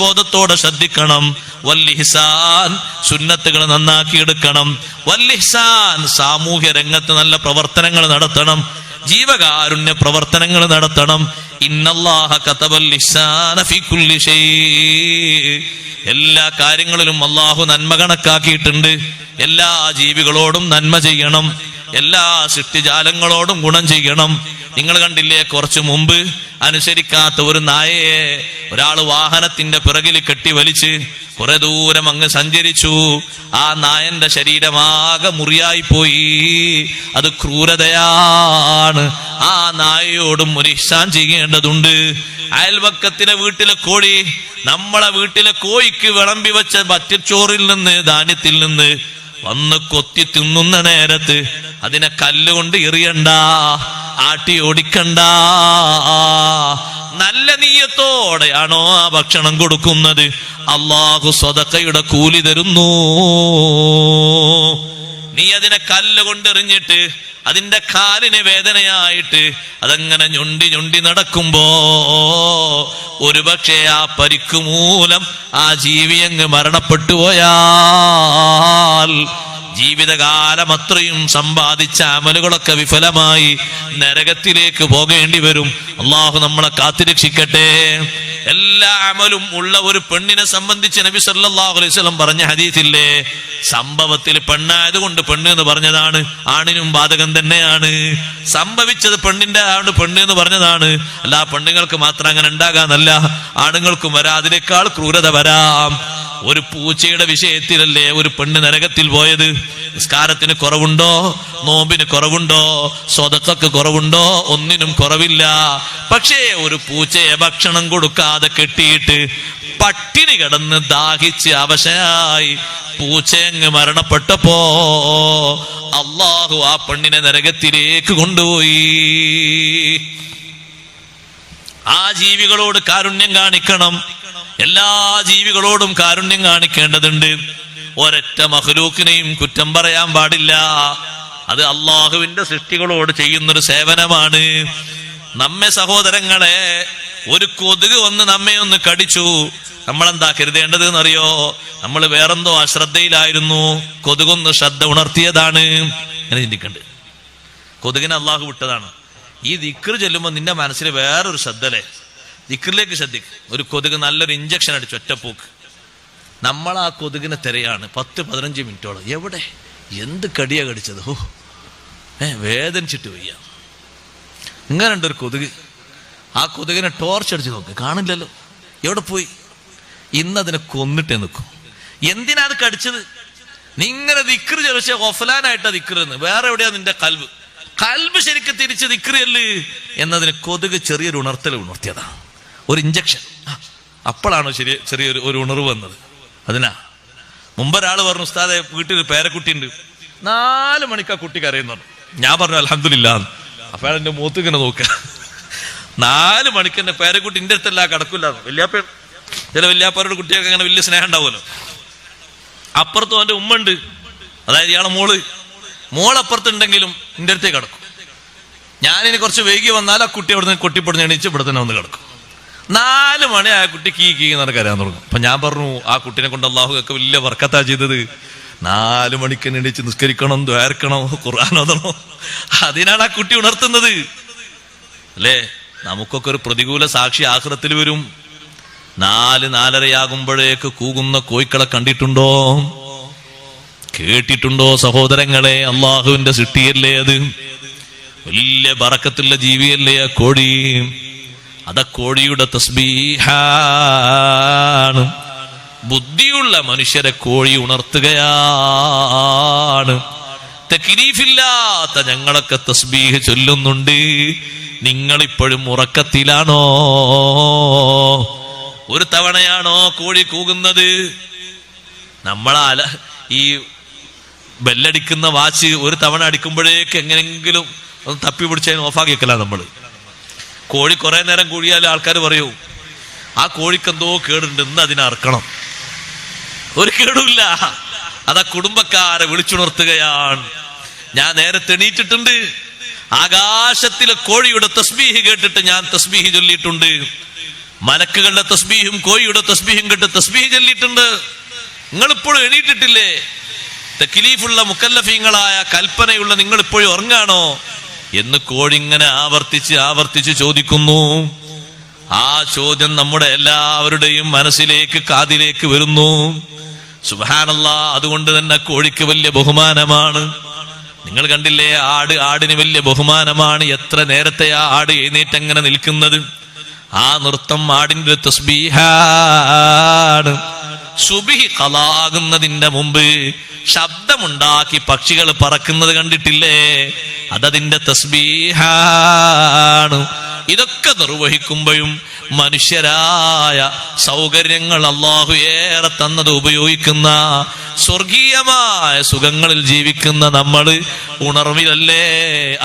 ബോധത്തോടെ ശ്രദ്ധിക്കണം. വല്ലിഹ്സാൻ, സുന്നത്തുകൾ നന്നാക്കിയെടുക്കണം. വല്ലിഹ്സാൻ, സാമൂഹ്യ രംഗത്ത് നല്ല പ്രവർത്തനങ്ങൾ നടത്തണം, ജീവകാരുണ്യ പ്രവർത്തനങ്ങൾ നടത്തണം. ഇന്നല്ലാഹ കതബൽ ഇഹ്സാന ഫീ കുല്ലി ഷൈ, എല്ലാ കാര്യങ്ങളിലും അല്ലാഹു നന്മ കണക്കാക്കിയിട്ടുണ്ട്. എല്ലാ ജീവികളോടും നന്മ ചെയ്യണം, എല്ലാ സൃഷ്ടിജാലങ്ങളോടും ഗുണം ചെയ്യണം. നിങ്ങൾ കണ്ടില്ലേ, കുറച്ചു മുമ്പ് അനുസരിക്കാത്ത ഒരു നായയെ ഒരാള് വാഹനത്തിന്റെ പിറകിൽ കെട്ടി വലിച്ച് കുറെ ദൂരം അങ്ങ് സഞ്ചരിച്ചു. ആ നായന്റെ ശരീരമാകെ മുറിയായി പോയി. അത് ക്രൂരതയാണ്. ആ നായയോടും ഒരു ഇഹ്സാൻ ചെയ്യേണ്ടതുണ്ട്. അയൽവക്കത്തിലെ വീട്ടിലെ കോഴി നമ്മളെ വീട്ടിലെ കോഴിക്ക് വിളമ്പി വെച്ച പച്ചച്ചോറിൽ നിന്ന്, ധാന്യത്തിൽ നിന്ന് വന്ന് കൊത്തി തിന്നുന്ന നേരത്ത് അതിനെ കല്ലുകൊണ്ട് എറിയണ്ട, ആട്ടി ഓടിക്കണ്ട. നല്ല നീയത്തോടെയാണോ ആ ഭക്ഷണം കൊടുക്കുന്നത്, അല്ലാഹു സ്വതക്കയുടെ കൂലി തരുന്നു. നീ അതിനെ കല്ലുകൊണ്ടെറിഞ്ഞിട്ട് അതിന്റെ കാലിന് വേദനയായിട്ട് അതങ്ങനെ ഞൊണ്ടി ഞൊണ്ടി നടക്കുമ്പോ ഒരുപക്ഷെ ആ പരിക്കു മൂലം ആ ജീവി അങ്ങ് മരണപ്പെട്ടു പോയാൽ ജീവിതകാലം അത്രയും സമ്പാദിച്ച അമലുകളൊക്കെ വിഫലമായി നരകത്തിലേക്ക് പോകേണ്ടി വരും. അള്ളാഹു നമ്മളെ കാത്തുരക്ഷിക്കട്ടെ. എല്ലാ അമലും ഉള്ള ഒരു പെണ്ണിനെ സംബന്ധിച്ച് നബി സല്ലല്ലാഹു അലൈഹി വസല്ലം പറഞ്ഞ ഹദീസില്ലേ, സംഭവത്തിൽ പെണ്ണായതുകൊണ്ട് പെണ്ണ് എന്ന് പറഞ്ഞതാണ്, ആണിനും ബാധകം തന്നെയാണ്. സംഭവിച്ചത് പെണ്ണിന്റെ ആണ്ട് പെണ്ണ് എന്ന് പറഞ്ഞതാണ്. അല്ല, പെണ്ണുങ്ങൾക്ക് മാത്രം അങ്ങനെ ഉണ്ടാകാന്നല്ല, ആണുങ്ങൾക്കും വരാം, അതിനേക്കാൾ ക്രൂരത വരാം. ഒരു പൂച്ചയുടെ വിഷയത്തിലല്ലേ ഒരു പെണ്ണ് നരകത്തിൽ പോയത്. നിസ്കാരത്തിന് കുറവുണ്ടോ, നോമ്പിന് കുറവുണ്ടോ, സ്വതക്കക്ക് കുറവുണ്ടോ? ഒന്നിനും കുറവില്ല. പക്ഷേ ഒരു പൂച്ചയെ ഭക്ഷണം കൊടുക്കാതെ കെട്ടിയിട്ട് പട്ടിണി കിടന്ന് ദാഹിച്ച് അവശയായി പൂച്ചയങ്ങ് മരണപ്പെട്ടപ്പോ അല്ലാഹു ആ പെണ്ണിനെ നരകത്തിലേക്ക് കൊണ്ടുപോയി. ആ ജീവികളോട് കാരുണ്യം കാണിക്കണം. എല്ലാ ജീവികളോടും കാരുണ്യം കാണിക്കേണ്ടതുണ്ട്. ഒരൊറ്റ മഖ്ലൂക്കിനെയും കുറ്റം പറയാൻ പാടില്ല. അത് അള്ളാഹുവിന്റെ സൃഷ്ടികളോട് ചെയ്യുന്നൊരു സേവനമാണ്. നമ്മെ സഹോദരങ്ങളെ, ഒരു കൊതുക് വന്ന് നമ്മെ ഒന്ന് കടിച്ചു, നമ്മളെന്താ കരുതേണ്ടത് എന്നറിയോ? നമ്മൾ വേറെന്തോ അശ്രദ്ധയിലായിരുന്നു, കൊതുകൊന്ന് ശ്രദ്ധ ഉണർത്തിയതാണ്. അങ്ങനെ ചിന്തിക്കണ്ട്. കൊതുകിനെ അള്ളാഹു വിട്ടതാണ്. ഈ ദിക്ർ ചൊല്ലുമ്പോൾ നിന്റെ മനസ്സിൽ വേറൊരു ശ്രദ്ധല്ലേ, ദിക്റിലേക്ക് ശ്രദ്ധിക്കും. ഒരു കൊതുക് നല്ലൊരു ഇഞ്ചക്ഷൻ അടിച്ചു, ഒറ്റപ്പോക്ക്. നമ്മൾ ആ കൊതുകിനെ തിരയാണ് 10-15 മിനിറ്റോളം. എവിടെ, എന്ത് കടിയാ കടിച്ചത്? ഓ, വേദനിച്ചിട്ട് വയ്യ. ഇങ്ങനെ ഉണ്ട് ഒരു കൊതുക്. ആ കൊതുകിനെ ടോർച്ച് അടിച്ച് നോക്ക്, കാണില്ലല്ലോ, എവിടെ പോയി? ഇന്നതിനെ കൊന്നിട്ടേ നിൽക്കും. എന്തിനാ അത് കടിച്ചത്? നിങ്ങനെ ദിക്ർ ചോദിച്ച ഒഫലാനായിട്ടാ ദിക്റെന്ന്. വേറെ എവിടെയാ നിന്റെ കൽബ് ശരിക്കും തിരിച്ച് ദിക്റല്ലേ എന്നതിന് കൊതുക് ചെറിയൊരു ഉണർത്തിയതാ, ഒരു ഇഞ്ചക്ഷൻ. അപ്പോഴാണോ ചെറിയൊരു ഉണർവ് വന്നത്? അതിനാ. മുമ്പൊരാള് പറഞ്ഞു, ഉസ്താദെ വീട്ടിൽ പേരക്കുട്ടി ഉണ്ട്, 4 മണിക്കാ കുട്ടി കരയുന്നു. ഞാൻ പറഞ്ഞു അൽഹംദുലില്ലാ. അപ്പൊ എന്റെ മൂത്ത് ഇങ്ങനെ നോക്ക, 4 മണിക്ക് എന്റെ പേരക്കുട്ടി എന്റെ അടുത്തല്ല കിടക്കില്ല. വല്യാപ്പ, ചില വല്യാപ്പാരുടെ കുട്ടിയൊക്കെ അങ്ങനെ വലിയ സ്നേഹം ഉണ്ടാവുമല്ലോ. അപ്പുറത്തും അവന്റെ ഉമ്മ ഉണ്ട്, അതായത് ഇയാളെ മോളപ്പുറത്തുണ്ടെങ്കിലും എന്റെ അടുത്തേ കിടക്കും. ഞാനിനി കുറച്ച് വൈകി വന്നാൽ ആ കുട്ടി അവിടെ നിന്ന് കൊട്ടിപ്പൊടിഞ്ഞ് എണീച്ച് ഇവിടെ തന്നെ വന്ന് കിടക്കും. 4 മണി ആ കുട്ടി കീ എന്നൊക്കെ കരയാൻ തുടങ്ങും. അപ്പൊ ഞാൻ പറഞ്ഞു, ആ കുട്ടിനെ കൊണ്ട് അള്ളാഹു ഒക്കെ വലിയ വർക്കത്താ ചെയ്തത്. 4 മണിക്ക് എണീച്ച് നിസ്കരിക്കണം, ദ്വാരക്കണം, ഖുർആൻ ഓതണം. അതിനാണ് ആ കുട്ടി ഉണർത്തുന്നത് അല്ലേ? നമുക്കൊക്കെ ഒരു പ്രതികൂല സാക്ഷി ആഖിറത്തിൽ വരും. 4-4:30 കൂകുന്ന കോഴിക്കളെ കണ്ടിട്ടുണ്ടോ, കേട്ടിട്ടുണ്ടോ സഹോദരങ്ങളെ? അള്ളാഹുവിന്റെ സൃഷ്ടിയല്ലേ അത്, വലിയ ബറക്കത്തുള്ള ജീവിയല്ലേ ആ കോഴി. അതാ കോഴിയുടെ തസ്ബീഹാണ്. ബുദ്ധിയുള്ള മനുഷ്യരെ കോഴി ഉണർത്തുകയാണ്. തക്ലീഫില്ലാത്ത ഞങ്ങളൊക്കെ തസ്ബീഹ് ചൊല്ലുന്നുണ്ട്. നിങ്ങളിപ്പോഴും ഉറക്കത്തിലാണോ? ഒരു തവണയാണോ കോഴി കൂകുന്നത്? ഈ ബെല്ലടിക്കുന്ന വാച്ച് ഒരു തവണ അടിക്കുമ്പോഴേക്ക് എങ്ങനെങ്കിലും ഒന്ന് തപ്പി പിടിച്ചതിന് ഓഫാക്കി വെക്കല. നമ്മള് കോഴി കുറെ നേരം കൂടിയാൽ ആൾക്കാർ പറയൂ, ആ കോഴിക്കെന്തോ കേടുണ്ട്, ഇന്ന് അതിനെ അറക്കണം. ഒരു കേടുമില്ല. അതാ കുടുംബക്കാരെ വിളിച്ചുണർത്തുകയാണ്. ഞാൻ നേരത്തെ എണീറ്റിട്ടുണ്ട്, ആകാശത്തിലെ കോഴിയുടെ തസ്ബീഹ് കേട്ടിട്ട് ഞാൻ തസ്ബീഹ് ചൊല്ലിയിട്ടുണ്ട്. മലക്കുകളുടെ തസ്ബീഹും കോഴിയുടെ തസ്ബീഹും കേട്ട് തസ്ബീഹ് ചൊല്ലിയിട്ടുണ്ട്. നിങ്ങളിപ്പോഴും എണീറ്റിട്ടില്ലേ? തക്ലീഫുള്ള മുക്കല്ലഫീങ്ങളായ കൽപ്പനയുള്ള നിങ്ങൾ ഇപ്പോഴും ഉറങ്ങാണോ എന്ന് കോഴി ഇങ്ങനെ ആവർത്തിച്ച് ചോദിക്കുന്നു. ആ ചോദ്യം നമ്മുടെ എല്ലാവരുടെയും മനസ്സിലേക്ക്, കാതിലേക്ക് വരുന്നു. സുബ്ഹാനല്ലാഹ്. അതുകൊണ്ട് തന്നെ കോഴിക്ക് വലിയ ബഹുമാനമാണ്. നിങ്ങൾ കണ്ടില്ലേ, ആടിന് വലിയ ബഹുമാനമാണ്. എത്ര നേരത്തെ ആ ആട് എഴുന്നേറ്റങ്ങനെ നിൽക്കുന്നത്. ആ നൃത്തം ആടിന്റെ തസ്ബീഹാണ്. സുബ്ഹി ഖളാകുന്നതിന്റെ മുമ്പ് ശബ്ദമുണ്ടാക്കി പക്ഷികൾ പറക്കുന്നത് കണ്ടിട്ടില്ലേ? അതതിന്റെ തസ്ബീഹാണ്. ഇതൊക്കെ നിർവഹിക്കുമ്പോഴും മനുഷ്യരായ സൗകര്യങ്ങൾ അല്ലാഹു ഏറെ തന്നത് ഉപയോഗിക്കുന്ന സ്വർഗീയമായ സുഖങ്ങളിൽ ജീവിക്കുന്ന നമ്മൾ ഉണർവിലല്ലേ?